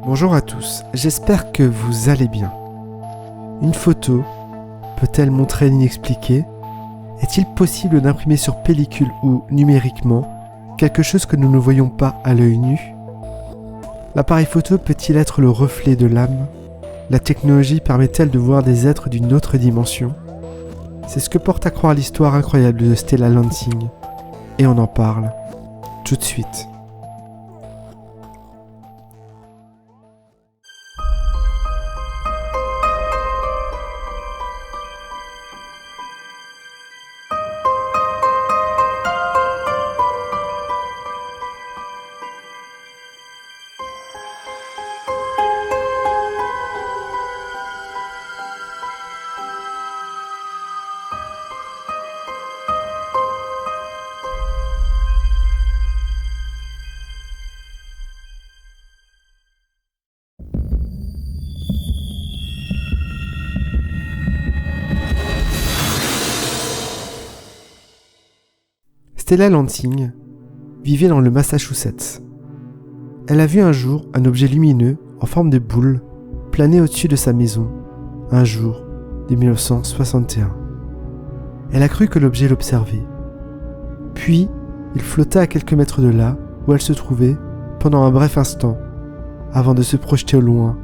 Bonjour à tous, j'espère que vous allez bien. Une photo peut-elle montrer l'inexpliqué ? Est-il possible d'imprimer sur pellicule ou numériquement quelque chose que nous ne voyons pas à l'œil nu ? L'appareil photo peut-il être le reflet de l'âme ? La technologie permet-elle de voir des êtres d'une autre dimension ? C'est ce que porte à croire l'histoire incroyable de Stella Lansing. Et on en parle tout de suite. Stella Lansing vivait dans le Massachusetts. Elle a vu un jour un objet lumineux en forme de boule planer au-dessus de sa maison, un jour de 1961. Elle a cru que l'objet l'observait. Puis, il flotta à quelques mètres de là où elle se trouvait pendant un bref instant, avant de se projeter au loin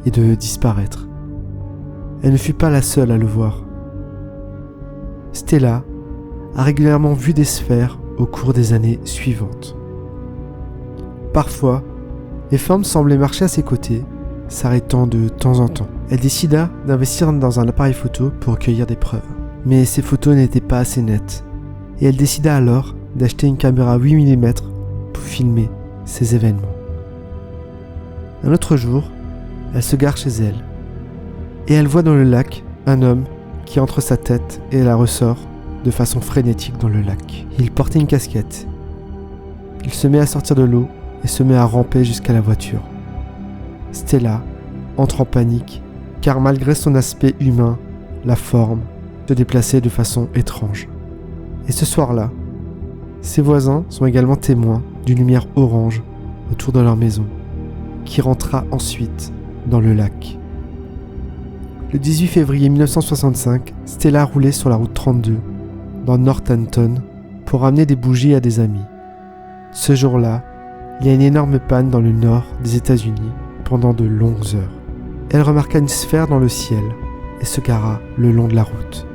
et de disparaître. Elle ne fut pas la seule à le voir. Stella a régulièrement vu des sphères au cours des années suivantes. Parfois, les formes semblaient marcher à ses côtés, s'arrêtant de temps en temps. Elle décida d'investir dans un appareil photo pour recueillir des preuves. Mais ces photos n'étaient pas assez nettes, et elle décida alors d'acheter une caméra 8 mm pour filmer ces événements. Un autre jour, elle se gare chez elle, et elle voit dans le lac un homme qui entre sa tête et la ressort de façon frénétique dans le lac. Il portait une casquette. Il se met à sortir de l'eau et se met à ramper jusqu'à la voiture. Stella entre en panique, car malgré son aspect humain, la forme se déplaçait de façon étrange. Et ce soir-là, ses voisins sont également témoins d'une lumière orange autour de leur maison, qui rentra ensuite dans le lac. Le 18 février 1965, Stella roulait sur la route 32 dans Northampton pour amener des bougies à des amis. Ce jour-là, il y a une énorme panne dans le nord des États-Unis pendant de longues heures. Elle remarqua une sphère dans le ciel et se gara le long de la route.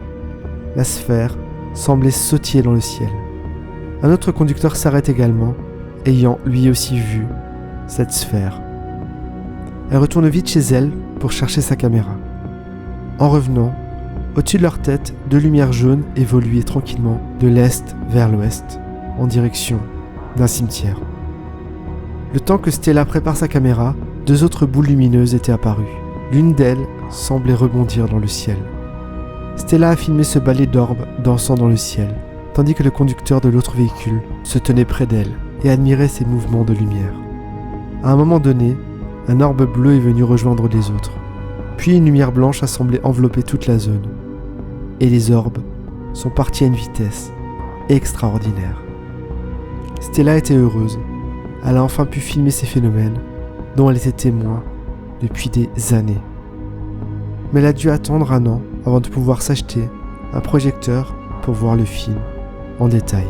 La sphère semblait sautiller dans le ciel. Un autre conducteur s'arrête également, ayant lui aussi vu cette sphère. Elle retourne vite chez elle pour chercher sa caméra. En revenant, au-dessus de leur tête, deux lumières jaunes évoluaient tranquillement de l'est vers l'ouest, en direction d'un cimetière. Le temps que Stella prépare sa caméra, deux autres boules lumineuses étaient apparues. L'une d'elles semblait rebondir dans le ciel. Stella a filmé ce balai d'orbes dansant dans le ciel, tandis que le conducteur de l'autre véhicule se tenait près d'elle et admirait ses mouvements de lumière. À un moment donné, un orbe bleu est venu rejoindre les autres. Puis une lumière blanche a semblé envelopper toute la zone. Et les orbes sont partis à une vitesse extraordinaire. Stella était heureuse. Elle a enfin pu filmer ces phénomènes dont elle était témoin depuis des années. Mais elle a dû attendre un an avant de pouvoir s'acheter un projecteur pour voir le film en détail.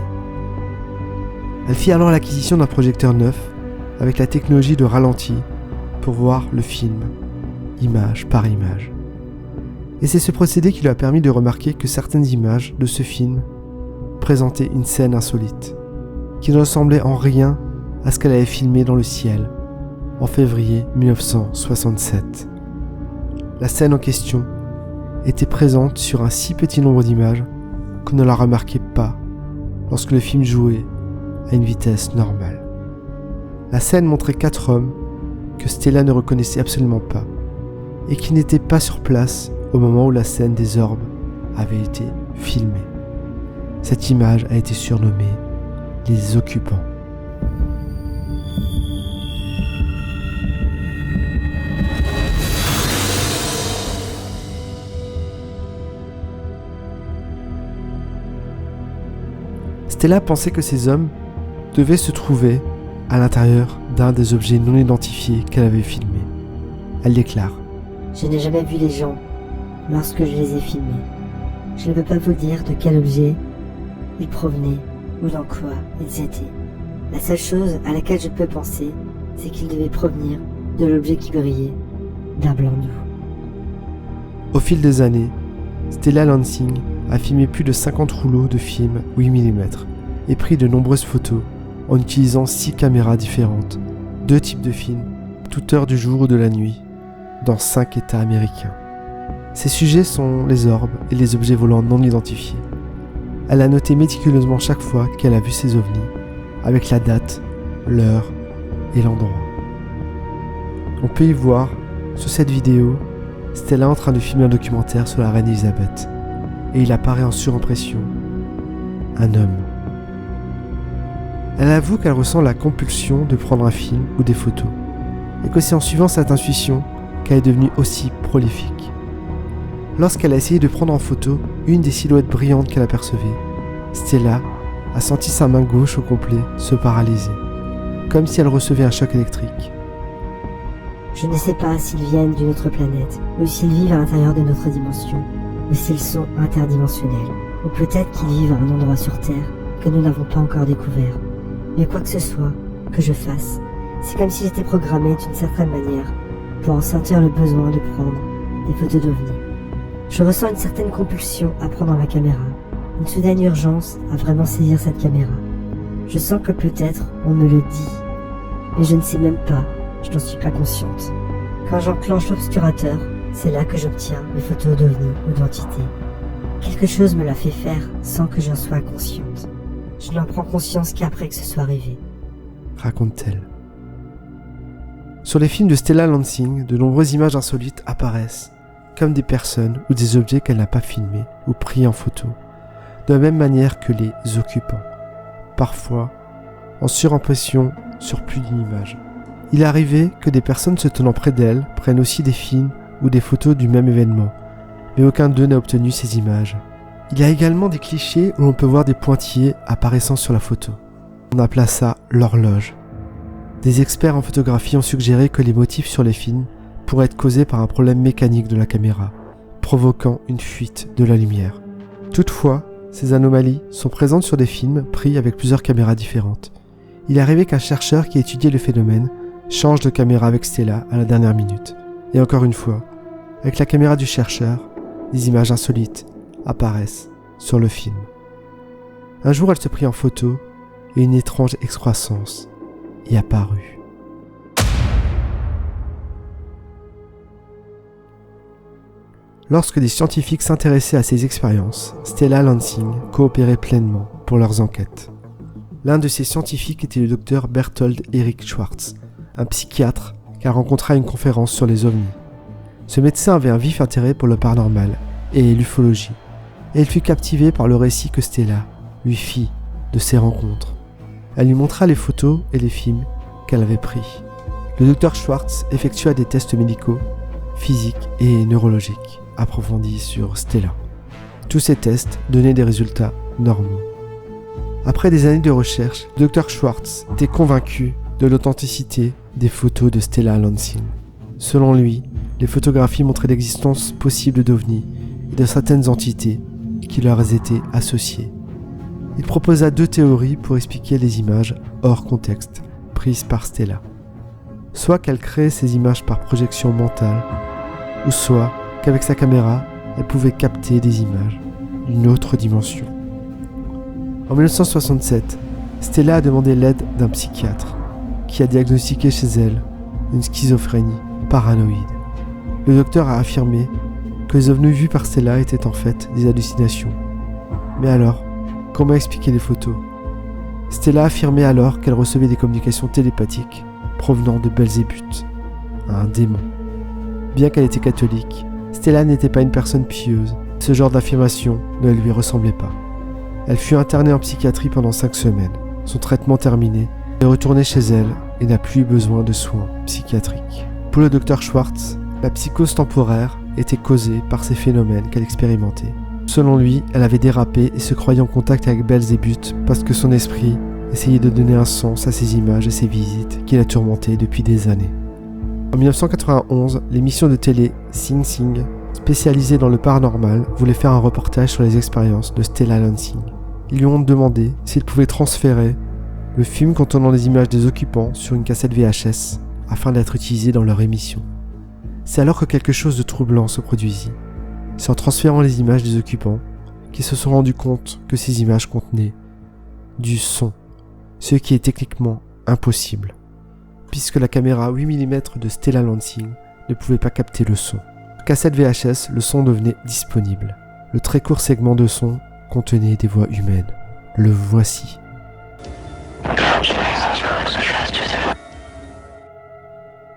Elle fit alors l'acquisition d'un projecteur neuf avec la technologie de ralenti pour voir le film image par image. Et c'est ce procédé qui lui a permis de remarquer que certaines images de ce film présentaient une scène insolite, qui ne ressemblait en rien à ce qu'elle avait filmé dans le ciel en février 1967. La scène en question était présente sur un si petit nombre d'images qu'on ne la remarquait pas lorsque le film jouait à une vitesse normale. La scène montrait 4 hommes que Stella ne reconnaissait absolument pas et qui n'étaient pas sur place au moment où la scène des orbes avait été filmée. Cette image a été surnommée « Les Occupants ». Stella pensait que ces hommes devaient se trouver à l'intérieur d'un des objets non identifiés qu'elle avait filmés. Elle déclare : Je n'ai jamais vu les gens lorsque je les ai filmés. Je ne peux pas vous dire de quel objet ils provenaient ou dans quoi ils étaient. La seule chose à laquelle je peux penser, c'est qu'ils devaient provenir de l'objet qui brillait, d'un blanc doux. Au fil des années, Stella Lansing a filmé plus de 50 rouleaux de film 8 mm et pris de nombreuses photos en utilisant 6 caméras différentes, 2 types de films, toute heure du jour ou de la nuit, dans 5 États américains. Ses sujets sont les orbes et les objets volants non identifiés. Elle a noté méticuleusement chaque fois qu'elle a vu ces ovnis, avec la date, l'heure et l'endroit. On peut y voir, sur cette vidéo, Stella en train de filmer un documentaire sur la reine Elisabeth, et il apparaît en surimpression un homme. Elle avoue qu'elle ressent la compulsion de prendre un film ou des photos, et que c'est en suivant cette intuition qu'elle est devenue aussi prolifique. Lorsqu'elle a essayé de prendre en photo une des silhouettes brillantes qu'elle apercevait, Stella a senti sa main gauche au complet se paralyser, comme si elle recevait un choc électrique. Je ne sais pas s'ils viennent d'une autre planète, ou s'ils vivent à l'intérieur de notre dimension, ou s'ils sont interdimensionnels, ou peut-être qu'ils vivent à un endroit sur Terre que nous n'avons pas encore découvert. Mais quoi que ce soit que je fasse, c'est comme si j'étais programmée d'une certaine manière pour en sentir le besoin de prendre des photos d'ovnis. Je ressens une certaine compulsion à prendre la caméra, une soudaine urgence à vraiment saisir cette caméra. Je sens que peut-être on me le dit, mais je ne sais même pas, je n'en suis pas consciente. Quand j'enclenche l'obscurateur, c'est là que j'obtiens mes photos d'ovnis ou d'entités. Quelque chose me l'a fait faire sans que j'en sois consciente. Je n'en prends conscience qu'après que ce soit arrivé. Raconte-t-elle. Sur les films de Stella Lansing, de nombreuses images insolites apparaissent, comme des personnes ou des objets qu'elle n'a pas filmés ou pris en photo, de la même manière que les occupants, parfois en surimpression sur plus d'une image. Il est arrivé que des personnes se tenant près d'elle prennent aussi des films ou des photos du même événement, mais aucun d'eux n'a obtenu ces images. Il y a également des clichés où l'on peut voir des pointillés apparaissant sur la photo. On appela ça l'horloge. Des experts en photographie ont suggéré que les motifs sur les films pourraient être causés par un problème mécanique de la caméra, provoquant une fuite de la lumière. Toutefois, ces anomalies sont présentes sur des films pris avec plusieurs caméras différentes. Il est arrivé qu'un chercheur qui étudiait le phénomène change de caméra avec Stella à la dernière minute. Et encore une fois, avec la caméra du chercheur, des images insolites apparaissent sur le film. Un jour, elle se prit en photo et une étrange excroissance y apparut. Lorsque des scientifiques s'intéressaient à ces expériences, Stella Lansing coopérait pleinement pour leurs enquêtes. L'un de ces scientifiques était le docteur Berthold Erik Schwartz, un psychiatre qu'elle rencontra à une conférence sur les ovnis. Ce médecin avait un vif intérêt pour le paranormal et l'ufologie, et il fut captivé par le récit que Stella lui fit de ses rencontres. Elle lui montra les photos et les films qu'elle avait pris. Le docteur Schwartz effectua des tests médicaux, physiques et neurologiques approfondis sur Stella. Tous ces tests donnaient des résultats normaux. Après des années de recherche, le docteur Schwartz était convaincu de l'authenticité des photos de Stella Lansing. Selon lui, les photographies montraient l'existence possible d'ovnis et de certaines entités qui leur étaient associées. Il proposa 2 théories pour expliquer les images hors contexte prises par Stella. Soit qu'elle crée ces images par projection mentale, ou soit qu'avec sa caméra, elle pouvait capter des images d'une autre dimension. En 1967, Stella a demandé l'aide d'un psychiatre qui a diagnostiqué chez elle une schizophrénie paranoïde. Le docteur a affirmé que les ovnis vus par Stella étaient en fait des hallucinations. Mais alors, comment expliquer les photos ? Stella affirmait alors qu'elle recevait des communications télépathiques provenant de Belzébuth, un démon. Bien qu'elle était catholique, Stella n'était pas une personne pieuse. Ce genre d'affirmation ne lui ressemblait pas. Elle fut internée en psychiatrie pendant 5 semaines. Son traitement terminé, elle est retournée chez elle et n'a plus eu besoin de soins psychiatriques. Pour le docteur Schwartz, la psychose temporaire était causée par ces phénomènes qu'elle expérimentait. Selon lui, elle avait dérapé et se croyait en contact avec Belzébuth parce que son esprit essayait de donner un sens à ces images et ces visites qui la tourmentaient depuis des années. En 1991, l'émission de télé Sing Sing, spécialisée dans le paranormal, voulait faire un reportage sur les expériences de Stella Lansing. Ils lui ont demandé s'il pouvait transférer le film contenant des images des occupants sur une cassette VHS afin d'être utilisé dans leur émission. C'est alors que quelque chose de troublant se produisit. C'est en transférant les images des occupants qu'ils se sont rendus compte que ces images contenaient du son, ce qui est techniquement impossible, puisque la caméra 8 mm de Stella Lansing ne pouvait pas capter le son. Cassette VHS, le son devenait disponible. Le très court segment de son contenait des voix humaines. Le voici.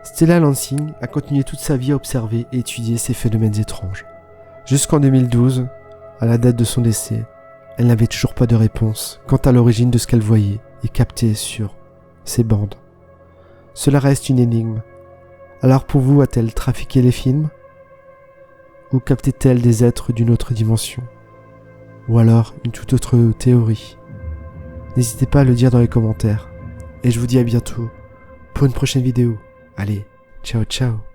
Stella Lansing a continué toute sa vie à observer et étudier ces phénomènes étranges. Jusqu'en 2012, à la date de son décès, elle n'avait toujours pas de réponse quant à l'origine de ce qu'elle voyait et captait sur ces bandes. Cela reste une énigme. Alors pour vous, a-t-elle trafiqué les films ? Ou captait-elle des êtres d'une autre dimension ? Ou alors une toute autre théorie ? N'hésitez pas à le dire dans les commentaires. Et je vous dis à bientôt pour une prochaine vidéo. Allez, ciao ciao.